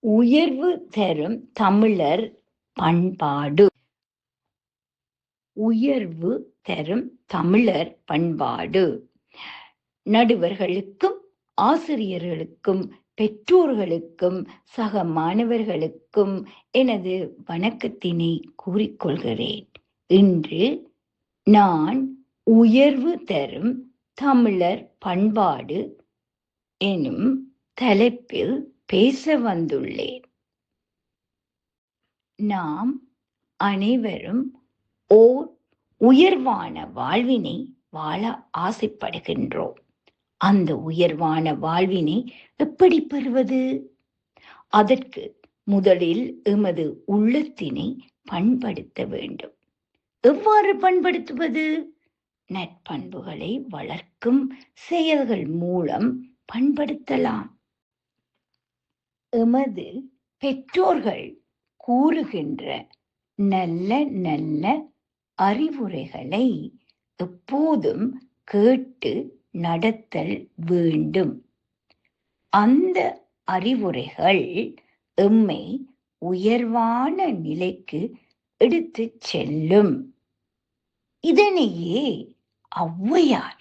உயர்வு தரும் தமிழர் பண்பாடு. உயர்வு தரும் தமிழர் பண்பாடு. நடுவர்களுக்கும் ஆசிரியர்களுக்கும் பெற்றோர்களுக்கும் சக மாணவர்களுக்கும் எனது வணக்கத்தினை கூறிக்கொள்கிறேன். இன்று நான் உயர்வு தரும் தமிழர் பண்பாடு எனும் தலைப்பில் பேச வந்துள்ளேன். நாம் அனைவரும் ஓர் உயர்வான வாழ்வினை வாழ ஆசைப்படுகின்றோம். அந்த உயர்வான வாழ்வினை எப்படி பெறுவது? அதற்கு முதலில் எமது உள்ளத்தினை பண்படுத்த வேண்டும். எவ்வாறு பண்படுத்துவது? நற்பண்புகளை வளர்க்கும் செயல்கள் மூலம் பண்படுத்தலாம். எமது பெற்றோர்கள் கூறுகின்ற நல்ல நல்ல அறிவுரைகளை எப்போதும் கேட்டு நடத்தல் வேண்டும். அந்த அறிவுரைகள் எம்மை உயர்வான நிலைக்கு எடுத்துச் செல்லும். இதனையே ஔவையார்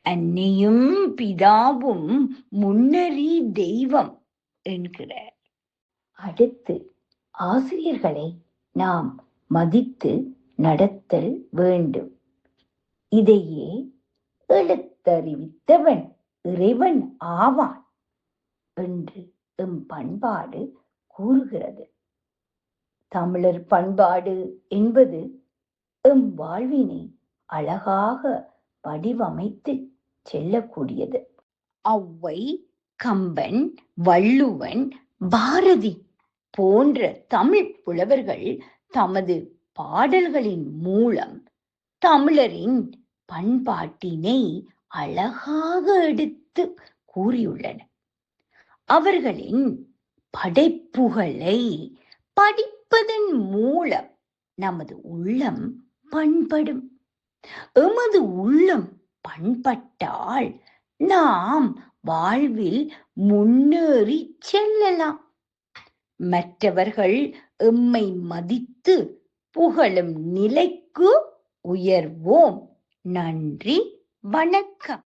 அன்னையும் பிதாவும் முன்னறி தெய்வம் என்கிறார். அடுத்து ஆசிரியர்களை நாம் மதித்து நடத்தல் வேண்டும். இதையே எழுத்தறிவித்தவன் இறைவன் ஆவான் என்று எம் பண்பாடு கூறுகிறது. தமிழர் பண்பாடு என்பது எம் வாழ்வினை அழகாக வடிவமைத்து செல்லக்கூடியது. ஔவை, கம்பன், வள்ளுவன், பாரதி போன்ற தமிழ் புலவர்கள் தமது பாடல்களின் மூலம் தமிழரின் பண்பாட்டினை அழகாக எடுத்து கூறியுள்ளனர். அவர்களின் படைப்புகளை படிப்பதன் மூலம் நமது உள்ளம் பண்படும். எமது உள்ளம் பண்பட்டால் நாம் வாழ்வில் முன்னேறி செல்லலாம். மற்றவர்கள் எம்மை மதித்து புகழும் நிலைக்கு உயர்வோம். நன்றி, வணக்கம்.